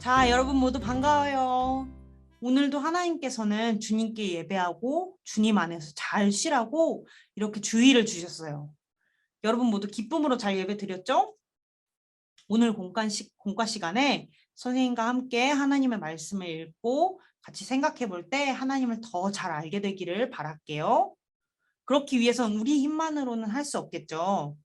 자, 여러분 모두 반가워요. 오늘도 하나님께서는 주님께 예배하고 주님 안에서 잘 쉬라고 이렇게 주의를 주셨어요. 여러분 모두 기쁨으로 잘 예배 드렸죠? 오늘 공과 시간에 선생님과 함께 하나님의 말씀을 읽고 같이 생각해 볼 때 하나님을 더 잘 알게 되기를 바랄게요. 그렇기 위해선 우리 힘만으로는 할 수 없겠죠.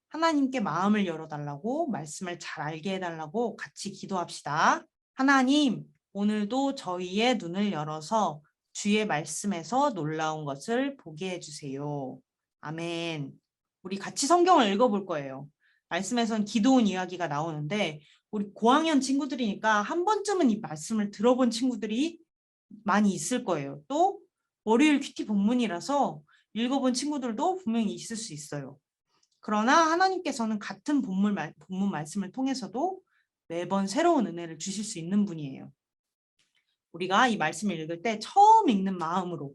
하나님께 마음을 열어달라고 말씀을 잘 알게 해달라고 같이 기도합시다. 하나님, 오늘도 저희의 눈을 열어서 주의 말씀에서 놀라운 것을 보게 해주세요. 아멘. 우리 같이 성경을 읽어볼 거예요. 말씀에선 기도원 이야기가 나오는데 우리 고학년 친구들이니까 한 번쯤은 이 말씀을 들어본 친구들이 많이 있을 거예요. 또 월요일 큐티 본문이라서 읽어본 친구들도 분명히 있을 수 있어요. 그러나 하나님께서는 같은 본문 말씀을 통해서도 매번 새로운 은혜를 주실 수 있는 분이에요. 우리가 이 말씀을 읽을 때 처음 읽는 마음으로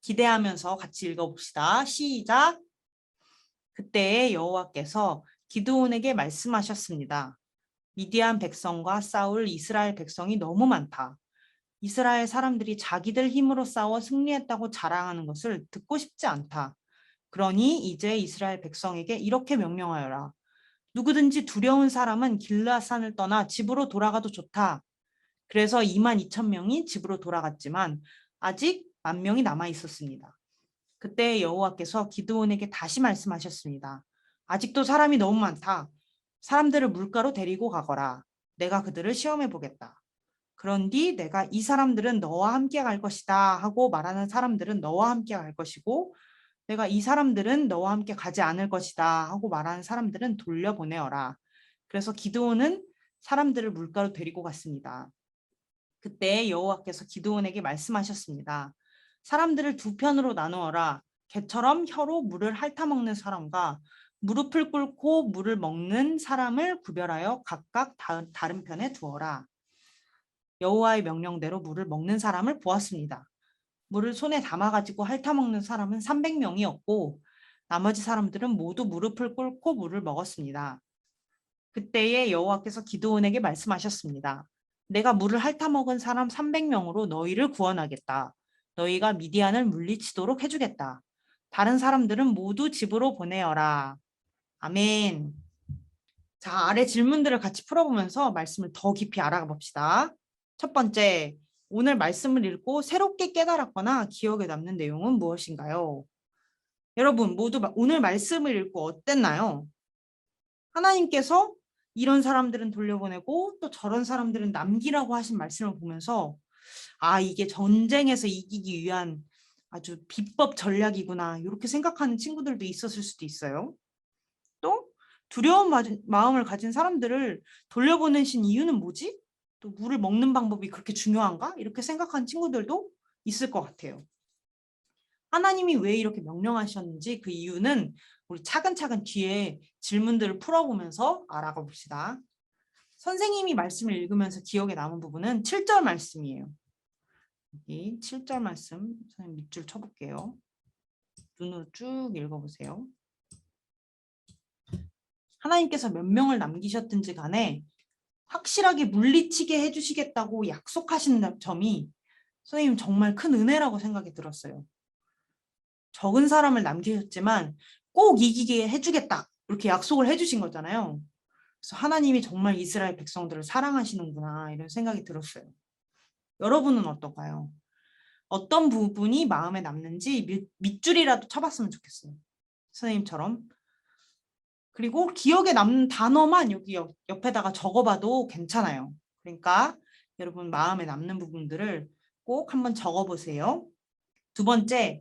기대하면서 같이 읽어봅시다. 시작! 그때 여호와께서 기드온에게 말씀하셨습니다. 미디안 백성과 싸울 이스라엘 백성이 너무 많다. 이스라엘 사람들이 자기들 힘으로 싸워 승리했다고 자랑하는 것을 듣고 싶지 않다. 그러니 이제 이스라엘 백성에게 이렇게 명령하여라. 누구든지 두려운 사람은 길라산을 떠나 집으로 돌아가도 좋다. 그래서 22,000명이 집으로 돌아갔지만 아직 10,000명이 남아 있었습니다. 그때 여호와께서 기드온에게 다시 말씀하셨습니다. 아직도 사람이 너무 많다. 사람들을 물가로 데리고 가거라. 내가 그들을 시험해 보겠다. 그런 뒤 내가 이 사람들은 너와 함께 갈 것이다 하고 말하는 사람들은 너와 함께 갈 것이고 내가 이 사람들은 너와 함께 가지 않을 것이다 하고 말하는 사람들은 돌려보내어라. 그래서 기드온은 사람들을 물가로 데리고 갔습니다. 그때 여호와께서 기드온에게 말씀하셨습니다. 사람들을 두 편으로 나누어라. 개처럼 혀로 물을 핥아먹는 사람과 무릎을 꿇고 물을 먹는 사람을 구별하여 각각 다른 편에 두어라. 여호와의 명령대로 물을 먹는 사람을 보았습니다. 물을 손에 담아가지고 핥아먹는 사람은 300명이었고 나머지 사람들은 모두 무릎을 꿇고 물을 먹었습니다. 그때에 여호와께서 기드온에게 말씀하셨습니다. 내가 물을 핥아먹은 사람 300명으로 너희를 구원하겠다. 너희가 미디안을 물리치도록 해주겠다. 다른 사람들은 모두 집으로 보내어라. 아멘. 자, 아래 질문들을 같이 풀어보면서 말씀을 더 깊이 알아가 봅시다. 첫 번째, 오늘 말씀을 읽고 새롭게 깨달았거나 기억에 남는 내용은 무엇인가요? 여러분 모두 오늘 말씀을 읽고 어땠나요? 하나님께서 이런 사람들은 돌려보내고 또 저런 사람들은 남기라고 하신 말씀을 보면서 아, 이게 전쟁에서 이기기 위한 아주 비법 전략이구나 이렇게 생각하는 친구들도 있었을 수도 있어요. 또 두려운 마음을 가진 사람들을 돌려보내신 이유는 뭐지? 또 물을 먹는 방법이 그렇게 중요한가? 이렇게 생각하는 친구들도 있을 것 같아요. 하나님이 왜 이렇게 명령하셨는지 그 이유는 우리 차근차근 뒤에 질문들을 풀어보면서 알아가 봅시다. 선생님이 말씀을 읽으면서 기억에 남은 부분은 7절 말씀이에요. 여기 7절 말씀 선생님 밑줄 쳐볼게요. 눈으로 쭉 읽어보세요. 하나님께서 몇 명을 남기셨든지 간에 확실하게 물리치게 해주시겠다고 약속하신 점이 선생님 정말 큰 은혜라고 생각이 들었어요. 적은 사람을 남기셨지만 꼭 이기게 해주겠다 이렇게 약속을 해주신 거잖아요. 그래서 하나님이 정말 이스라엘 백성들을 사랑하시는구나 이런 생각이 들었어요. 여러분은 어떨까요? 어떤 부분이 마음에 남는지 밑줄이라도 쳐봤으면 좋겠어요. 선생님처럼. 그리고 기억에 남는 단어만 여기 옆에다가 적어봐도 괜찮아요. 그러니까 여러분 마음에 남는 부분들을 꼭 한번 적어보세요. 두 번째,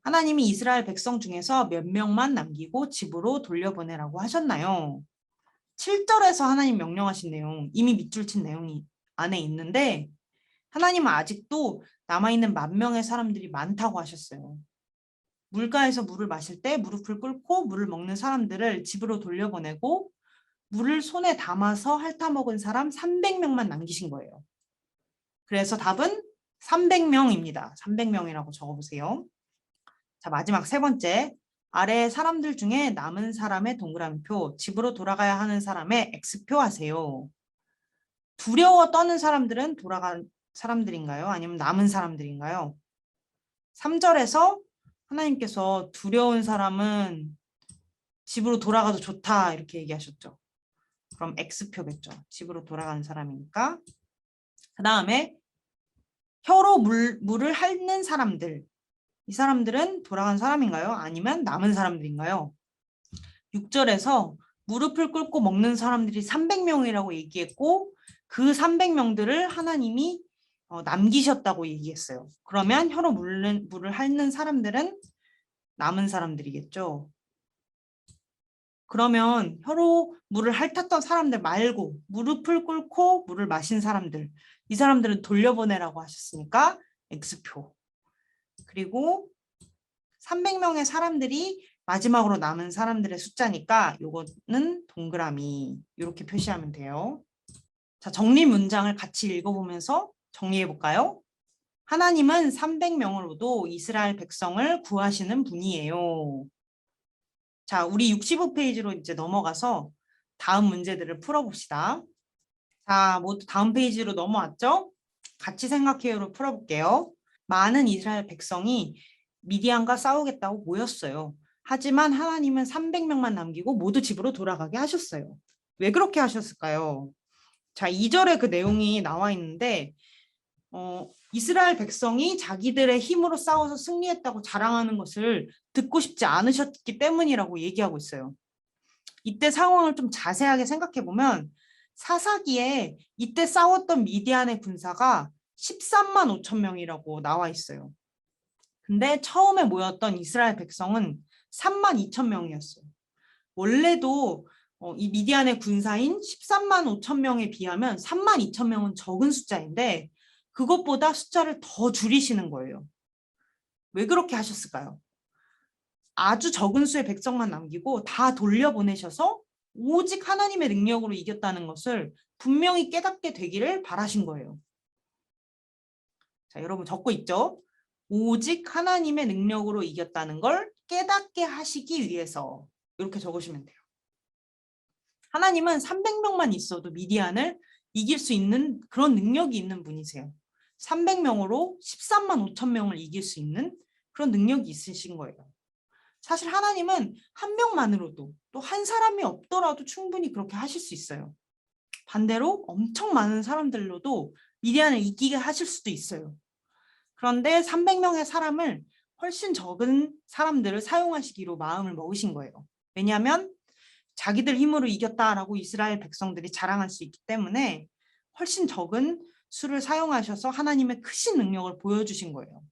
하나님이 이스라엘 백성 중에서 몇 명만 남기고 집으로 돌려보내라고 하셨나요? 7절에서 하나님 명령하신 내용, 이미 밑줄 친 내용이 안에 있는데 하나님은 아직도 남아있는 10,000명의 사람들이 많다고 하셨어요. 물가에서 물을 마실 때 무릎을 꿇고 물을 먹는 사람들을 집으로 돌려보내고 물을 손에 담아서 핥아먹은 사람 300명만 남기신 거예요. 그래서 답은 300명입니다. 300명이라고 적어보세요. 자, 마지막 세 번째. 아래 사람들 중에 남은 사람의 동그라미표, 집으로 돌아가야 하는 사람의 X표 하세요. 두려워 떠는 사람들은 돌아간 사람들인가요? 아니면 남은 사람들인가요? 3절에서 하나님께서 두려운 사람은 집으로 돌아가도 좋다 이렇게 얘기하셨죠. 그럼 X표겠죠. 집으로 돌아가는 사람이니까. 그 다음에 혀로 물을 핥는 사람들. 이 사람들은 돌아간 사람인가요? 아니면 남은 사람들인가요? 6절에서 무릎을 꿇고 먹는 사람들이 300명이라고 얘기했고 그 300명들을 하나님이 남기셨다고 얘기했어요. 그러면 혀로 물을 핥는 사람들은 남은 사람들이겠죠. 그러면 혀로 물을 핥았던 사람들 말고 무릎을 꿇고 물을 마신 사람들, 이 사람들은 돌려보내라고 하셨으니까 X표. 그리고 300명의 사람들이 마지막으로 남은 사람들의 숫자니까 요거는 동그라미 이렇게 표시하면 돼요. 자, 정리 문장을 같이 읽어보면서 정리해 볼까요? 하나님은 300명으로도 이스라엘 백성을 구하시는 분이에요. 자, 우리 65페이지로 이제 넘어가서 다음 문제들을 풀어봅시다. 자, 모두 다음 페이지로 넘어왔죠? 같이 생각해요로 풀어볼게요. 많은 이스라엘 백성이 미디안과 싸우겠다고 모였어요. 하지만 하나님은 300명만 남기고 모두 집으로 돌아가게 하셨어요. 왜 그렇게 하셨을까요? 자, 2절에 그 내용이 나와 있는데 이스라엘 백성이 자기들의 힘으로 싸워서 승리했다고 자랑하는 것을 듣고 싶지 않으셨기 때문이라고 얘기하고 있어요. 이때 상황을 좀 자세하게 생각해 보면 사사기에 이때 싸웠던 미디안의 군사가 13만 5천 명이라고 나와 있어요. 근데 처음에 모였던 이스라엘 백성은 3만 2천 명이었어요. 원래도 이 미디안의 군사인 13만 5천 명에 비하면 3만 2천 명은 적은 숫자인데 그것보다 숫자를 더 줄이시는 거예요. 왜 그렇게 하셨을까요? 아주 적은 수의 백성만 남기고 다 돌려보내셔서 오직 하나님의 능력으로 이겼다는 것을 분명히 깨닫게 되기를 바라신 거예요. 자, 여러분 적고 있죠? 오직 하나님의 능력으로 이겼다는 걸 깨닫게 하시기 위해서 이렇게 적으시면 돼요. 하나님은 300명만 있어도 미디안을 이길 수 있는 그런 능력이 있는 분이세요. 300명으로 13만 5천 명을 이길 수 있는 그런 능력이 있으신 거예요. 사실 하나님은 한 명만으로도 또 한 사람이 없더라도 충분히 그렇게 하실 수 있어요. 반대로 엄청 많은 사람들로도 미디안을 이기게 하실 수도 있어요. 그런데 300명의 사람을 훨씬 적은 사람들을 사용하시기로 마음을 먹으신 거예요. 왜냐하면 자기들 힘으로 이겼다라고 이스라엘 백성들이 자랑할 수 있기 때문에 훨씬 적은 수를 사용하셔서 하나님의 크신 능력을 보여주신 거예요.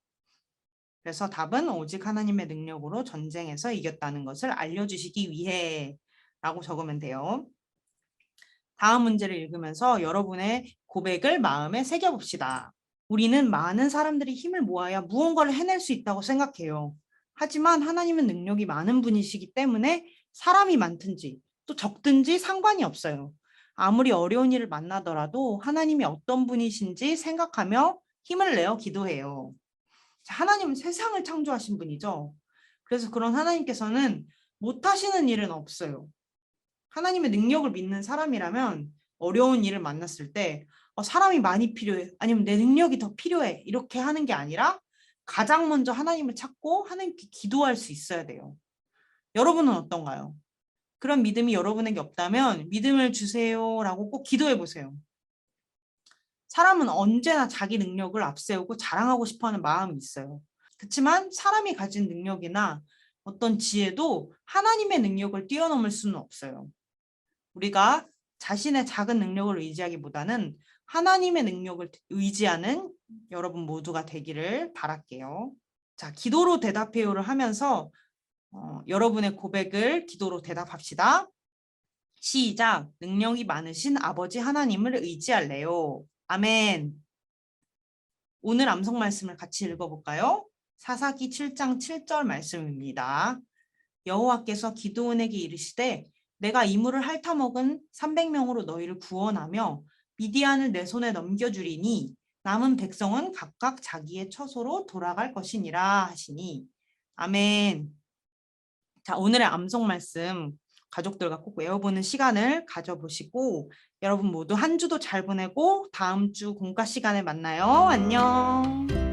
그래서 답은 오직 하나님의 능력으로 전쟁에서 이겼다는 것을 알려주시기 위해 라고 적으면 돼요. 다음 문제를 읽으면서 여러분의 고백을 마음에 새겨봅시다. 우리는 많은 사람들이 힘을 모아야 무언가를 해낼 수 있다고 생각해요. 하지만 하나님은 능력이 많은 분이시기 때문에 사람이 많든지 또 적든지 상관이 없어요. 아무리 어려운 일을 만나더라도 하나님이 어떤 분이신지 생각하며 힘을 내어 기도해요. 하나님은 세상을 창조하신 분이죠. 그래서 그런 하나님께서는 못하시는 일은 없어요. 하나님의 능력을 믿는 사람이라면 어려운 일을 만났을 때 사람이 많이 필요해. 아니면 내 능력이 더 필요해. 이렇게 하는 게 아니라 가장 먼저 하나님을 찾고 하나님께 기도할 수 있어야 돼요. 여러분은 어떤가요? 그런 믿음이 여러분에게 없다면 믿음을 주세요라고 꼭 기도해 보세요. 사람은 언제나 자기 능력을 앞세우고 자랑하고 싶어하는 마음이 있어요. 그렇지만 사람이 가진 능력이나 어떤 지혜도 하나님의 능력을 뛰어넘을 수는 없어요. 우리가 자신의 작은 능력을 의지하기보다는 하나님의 능력을 의지하는 여러분 모두가 되기를 바랄게요. 자, 기도로 대답해요를 하면서 여러분의 고백을 기도로 대답합시다. 시작. 능력이 많으신 아버지 하나님을 의지할래요. 아멘. 오늘 암송 말씀을 같이 읽어볼까요? 사사기 7장 7절 말씀입니다. 여호와께서 기드온에게 이르시되 내가 이물을 핥아먹은 300명으로 너희를 구원하며 미디안을 내 손에 넘겨주리니 남은 백성은 각각 자기의 처소로 돌아갈 것이니라 하시니. 아멘. 자, 오늘의 암송 말씀 가족들과 꼭 외워보는 시간을 가져보시고 여러분 모두 한 주도 잘 보내고 다음 주 공과 시간에 만나요. 안녕.